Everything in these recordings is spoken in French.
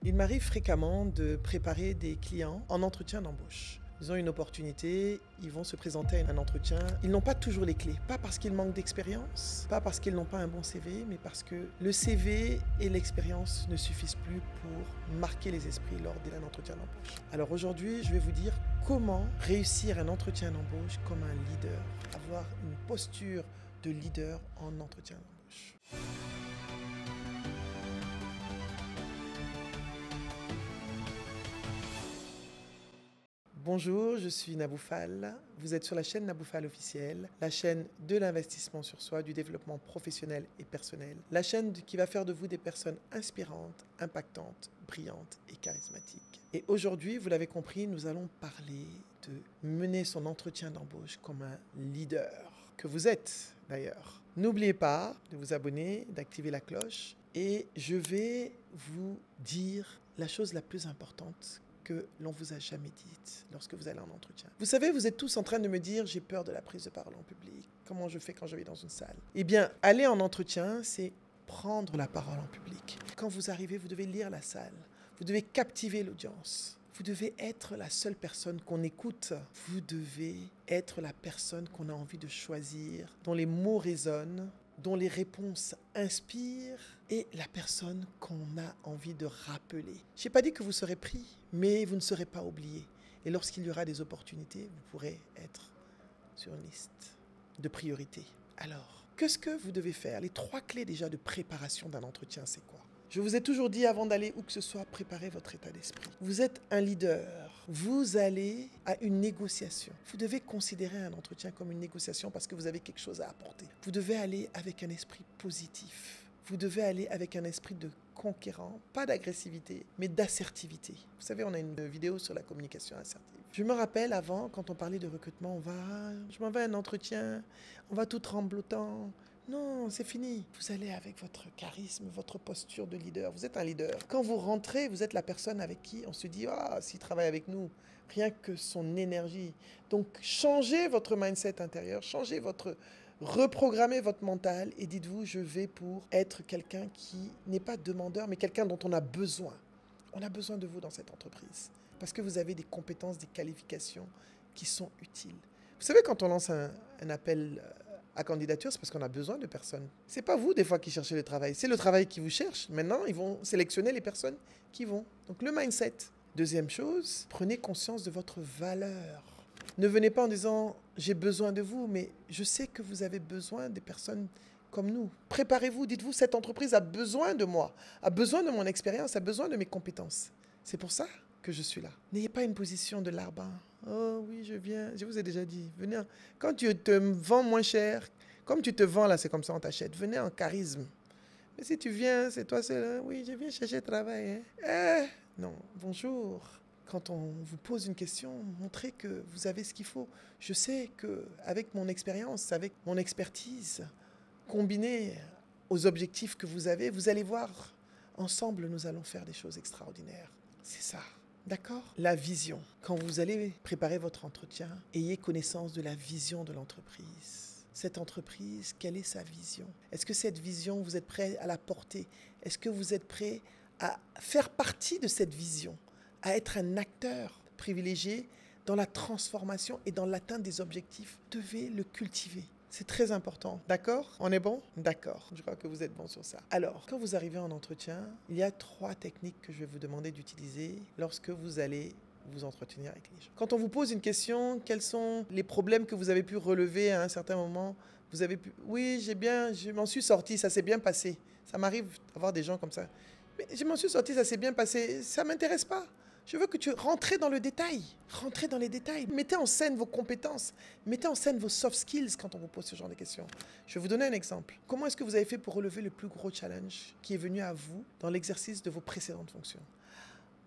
Il m'arrive fréquemment de préparer des clients en entretien d'embauche. Ils ont une opportunité, ils vont se présenter à un entretien. Ils n'ont pas toujours les clés. Pas parce qu'ils manquent d'expérience, pas parce qu'ils n'ont pas un bon CV, mais parce que le CV et l'expérience ne suffisent plus pour marquer les esprits lors d'un entretien d'embauche. Alors aujourd'hui, je vais vous dire comment réussir un entretien d'embauche comme un leader. Avoir une posture de leader en entretien d'embauche. Bonjour, je suis Nabou Fall. Vous êtes sur la chaîne Nabou Fall officielle, la chaîne de l'investissement sur soi, du développement professionnel et personnel, la chaîne qui va faire de vous des personnes inspirantes, impactantes, brillantes et charismatiques. Et aujourd'hui, vous l'avez compris, nous allons parler de mener son entretien d'embauche comme un leader, que vous êtes d'ailleurs. N'oubliez pas de vous abonner, d'activer la cloche et je vais vous dire la chose la plus importante que l'on vous a jamais dite lorsque vous allez en entretien. Vous savez, vous êtes tous en train de me dire « j'ai peur de la prise de parole en public. Comment je fais quand je vais dans une salle ?» Eh bien, aller en entretien, c'est prendre la parole en public. Quand vous arrivez, vous devez lire la salle. Vous devez captiver l'audience. Vous devez être la seule personne qu'on écoute. Vous devez être la personne qu'on a envie de choisir, dont les mots résonnent, dont les réponses inspirent et la personne qu'on a envie de rappeler. Je n'ai pas dit que vous serez pris, mais vous ne serez pas oublié. Et lorsqu'il y aura des opportunités, vous pourrez être sur une liste de priorités. Alors, qu'est-ce que vous devez faire? Les 3 clés déjà de préparation d'un entretien, c'est quoi? Je vous ai toujours dit avant d'aller où que ce soit, préparez votre état d'esprit. Vous êtes un leader. Vous allez à une négociation. Vous devez considérer un entretien comme une négociation parce que vous avez quelque chose à apporter. Vous devez aller avec un esprit positif. Vous devez aller avec un esprit de conquérant, pas d'agressivité, mais d'assertivité. Vous savez, on a une vidéo sur la communication assertive. Je me rappelle avant, quand on parlait de recrutement, je m'en vais à un entretien, on va tout tremblotant. Non, c'est fini. Vous allez avec votre charisme, votre posture de leader. Vous êtes un leader. Quand vous rentrez, vous êtes la personne avec qui on se dit « Ah, s'il travaille avec nous, rien que son énergie. » Donc, changez votre mindset intérieur, reprogrammez votre mental et dites-vous « Je vais pour être quelqu'un qui n'est pas demandeur, mais quelqu'un dont on a besoin. » On a besoin de vous dans cette entreprise parce que vous avez des compétences, des qualifications qui sont utiles. Vous savez, quand on lance un appel à candidature, c'est parce qu'on a besoin de personnes. C'est pas vous, des fois, qui cherchez le travail. C'est le travail qui vous cherche. Maintenant, ils vont sélectionner les personnes qui vont. Donc, le mindset. Deuxième chose, prenez conscience de votre valeur. Ne venez pas en disant « j'ai besoin de vous », mais je sais que vous avez besoin des personnes comme nous. Préparez-vous, dites-vous « cette entreprise a besoin de moi, a besoin de mon expérience, a besoin de mes compétences ». C'est pour ça que je suis là. N'ayez pas une position de larbin. Oh oui, je viens. Je vous ai déjà dit. Venez. Quand tu te vends moins cher, comme tu te vends là, c'est comme ça on t'achète. Venez en charisme. Mais si tu viens, c'est toi seul. Hein? Oui, je viens chercher travail. Hein? Non, bonjour. Quand on vous pose une question, montrez que vous avez ce qu'il faut. Je sais qu'avec mon expérience, avec mon expertise, combinée aux objectifs que vous avez, vous allez voir, ensemble, nous allons faire des choses extraordinaires. C'est ça. D'accord? La vision. Quand vous allez préparer votre entretien, ayez connaissance de la vision de l'entreprise. Cette entreprise, quelle est sa vision? Est-ce que cette vision, vous êtes prêt à la porter? Est-ce que vous êtes prêt à faire partie de cette vision? À être un acteur privilégié dans la transformation et dans l'atteinte des objectifs? Vous devez le cultiver. C'est très important. D'accord? On est bon? D'accord. Je crois que vous êtes bon sur ça. Alors, quand vous arrivez en entretien, il y a 3 techniques que je vais vous demander d'utiliser lorsque vous allez vous entretenir avec les gens. Quand on vous pose une question, quels sont les problèmes que vous avez pu relever à un certain moment? Vous avez pu... Oui, je m'en suis sorti, ça s'est bien passé. Ça m'arrive d'avoir des gens comme ça. Mais je m'en suis sorti, ça s'est bien passé. Ça ne m'intéresse pas. Je veux que tu rentres dans le détail. Rentrez dans les détails. Mettez en scène vos compétences. Mettez en scène vos soft skills quand on vous pose ce genre de questions. Je vais vous donner un exemple. Comment est-ce que vous avez fait pour relever le plus gros challenge qui est venu à vous dans l'exercice de vos précédentes fonctions?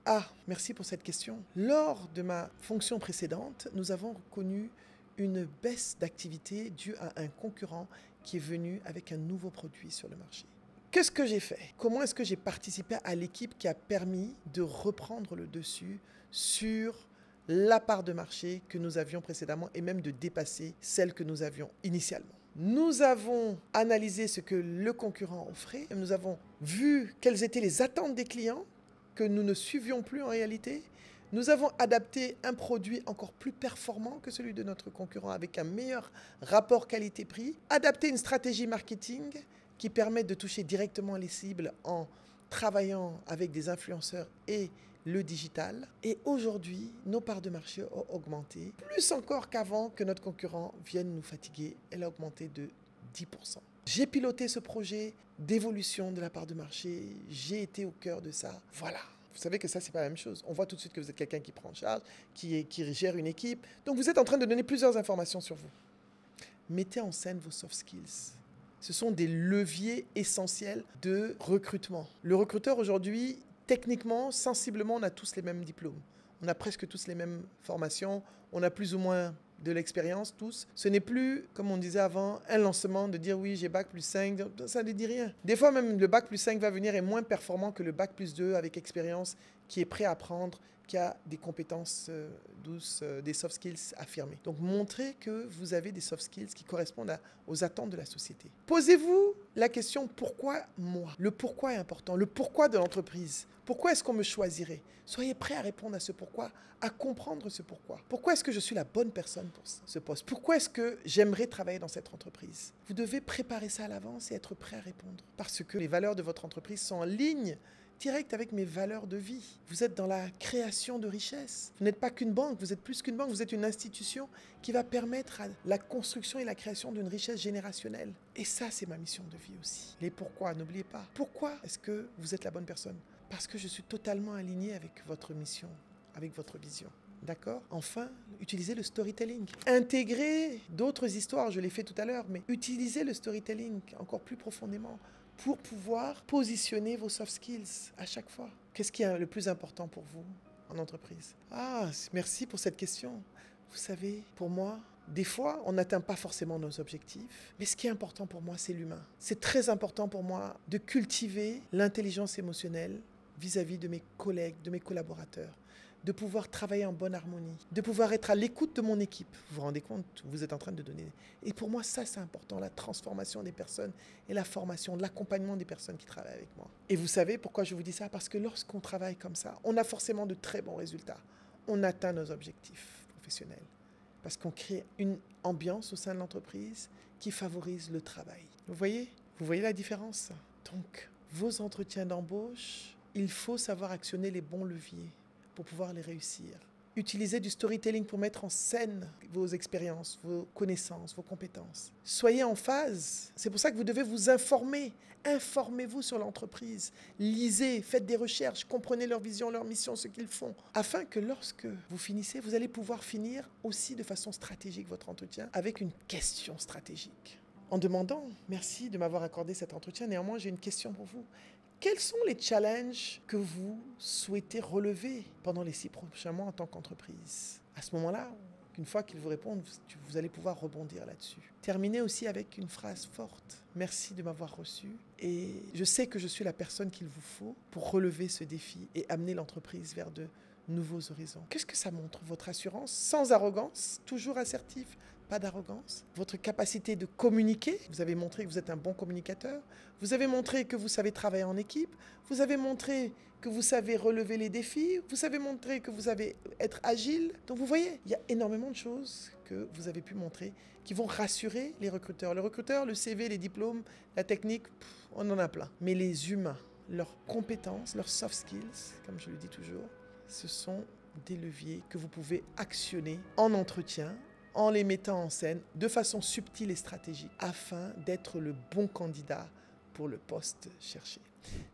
Ah, merci pour cette question. Lors de ma fonction précédente, nous avons connu une baisse d'activité due à un concurrent qui est venu avec un nouveau produit sur le marché. Qu'est-ce que j'ai fait? Comment est-ce que j'ai participé à l'équipe qui a permis de reprendre le dessus sur la part de marché que nous avions précédemment et même de dépasser celle que nous avions initialement? Nous avons analysé ce que le concurrent offrait, nous avons vu quelles étaient les attentes des clients que nous ne suivions plus en réalité. Nous avons adapté un produit encore plus performant que celui de notre concurrent avec un meilleur rapport qualité-prix, adapté une stratégie marketing qui permet de toucher directement les cibles en travaillant avec des influenceurs et le digital. Et aujourd'hui, nos parts de marché ont augmenté, plus encore qu'avant que notre concurrent vienne nous fatiguer. Elle a augmenté de 10%. J'ai piloté ce projet d'évolution de la part de marché. J'ai été au cœur de ça. Voilà. Vous savez que ça, c'est pas la même chose. On voit tout de suite que vous êtes quelqu'un qui prend en charge, qui gère une équipe. Donc, vous êtes en train de donner plusieurs informations sur vous. Mettez en scène vos soft skills. Ce sont des leviers essentiels de recrutement. Le recruteur aujourd'hui, techniquement, sensiblement, on a tous les mêmes diplômes. On a presque tous les mêmes formations. On a plus ou moins de l'expérience, tous. Ce n'est plus, comme on disait avant, un lancement de dire oui, j'ai bac plus 5. Ça ne dit rien. Des fois, même le bac plus 5 va venir est moins performant que le bac plus 2 avec expérience, qui est prêt à apprendre, qui a des compétences douces, des soft skills affirmées. Donc, montrez que vous avez des soft skills qui correspondent aux attentes de la société. Posez-vous la question pourquoi moi? Le pourquoi est important. Le pourquoi de l'entreprise. Pourquoi est-ce qu'on me choisirait? Soyez prêts à répondre à ce pourquoi, à comprendre ce pourquoi. Pourquoi est-ce que je suis la bonne personne pour ce poste? Pourquoi est-ce que j'aimerais travailler dans cette entreprise? Vous devez préparer ça à l'avance et être prêt à répondre. Parce que les valeurs de votre entreprise sont en ligne direct avec mes valeurs de vie. Vous êtes dans la création de richesses. Vous n'êtes pas qu'une banque, vous êtes plus qu'une banque, vous êtes une institution qui va permettre à la construction et la création d'une richesse générationnelle. Et ça, c'est ma mission de vie aussi. Les pourquoi, n'oubliez pas. Pourquoi est-ce que vous êtes la bonne personne? Parce que je suis totalement aligné avec votre mission, avec votre vision. D'accord? Enfin, utilisez le storytelling. Intégrez d'autres histoires, je l'ai fait tout à l'heure, mais utilisez le storytelling encore plus profondément pour pouvoir positionner vos soft skills à chaque fois. Qu'est-ce qui est le plus important pour vous en entreprise? Ah, merci pour cette question. Vous savez, pour moi, des fois, on n'atteint pas forcément nos objectifs, mais ce qui est important pour moi, c'est l'humain. C'est très important pour moi de cultiver l'intelligence émotionnelle vis-à-vis de mes collègues, de mes collaborateurs, de pouvoir travailler en bonne harmonie, de pouvoir être à l'écoute de mon équipe. Vous vous rendez compte, vous êtes en train de donner. Et pour moi, ça, c'est important, la transformation des personnes et la formation, l'accompagnement des personnes qui travaillent avec moi. Et vous savez pourquoi je vous dis ça? Parce que lorsqu'on travaille comme ça, on a forcément de très bons résultats. On atteint nos objectifs professionnels. Parce qu'on crée une ambiance au sein de l'entreprise qui favorise le travail. Vous voyez la différence? Donc, vos entretiens d'embauche, il faut savoir actionner les bons leviers pour pouvoir les réussir. Utilisez du storytelling pour mettre en scène vos expériences, vos connaissances, vos compétences. Soyez en phase. C'est pour ça que vous devez vous informer. Informez-vous sur l'entreprise. Lisez, faites des recherches, comprenez leur vision, leur mission, ce qu'ils font. Afin que lorsque vous finissez, vous allez pouvoir finir aussi de façon stratégique votre entretien avec une question stratégique. En demandant, merci de m'avoir accordé cet entretien, néanmoins j'ai une question pour vous. Quels sont les challenges que vous souhaitez relever pendant les 6 prochains mois en tant qu'entreprise? À ce moment-là, une fois qu'ils vous répondent, vous allez pouvoir rebondir là-dessus. Terminez aussi avec une phrase forte. Merci de m'avoir reçu et je sais que je suis la personne qu'il vous faut pour relever ce défi et amener l'entreprise vers de nouveaux horizons. Qu'est-ce que ça montre? Votre assurance, sans arrogance, toujours assertif, pas d'arrogance. Votre capacité de communiquer, vous avez montré que vous êtes un bon communicateur. Vous avez montré que vous savez travailler en équipe. Vous avez montré que vous savez relever les défis. Vous savez montrer que vous savez être agile. Donc vous voyez, il y a énormément de choses que vous avez pu montrer qui vont rassurer les recruteurs. Le recruteur, le CV, les diplômes, la technique, on en a plein. Mais les humains, leurs compétences, leurs soft skills, comme je le dis toujours, ce sont des leviers que vous pouvez actionner en entretien, en les mettant en scène de façon subtile et stratégique afin d'être le bon candidat pour le poste cherché.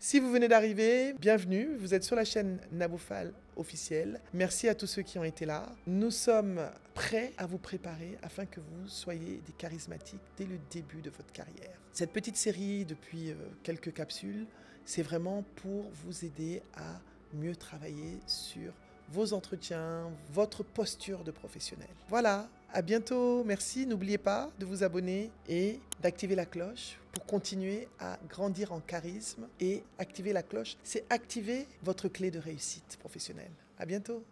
Si vous venez d'arriver, bienvenue, vous êtes sur la chaîne Naboufal officielle. Merci à tous ceux qui ont été là. Nous sommes prêts à vous préparer afin que vous soyez des charismatiques dès le début de votre carrière. Cette petite série depuis quelques capsules, c'est vraiment pour vous aider à mieux travailler sur vos entretiens, votre posture de professionnel. Voilà, à bientôt, merci. N'oubliez pas de vous abonner et d'activer la cloche pour continuer à grandir en charisme. Et activer la cloche, c'est activer votre clé de réussite professionnelle. À bientôt.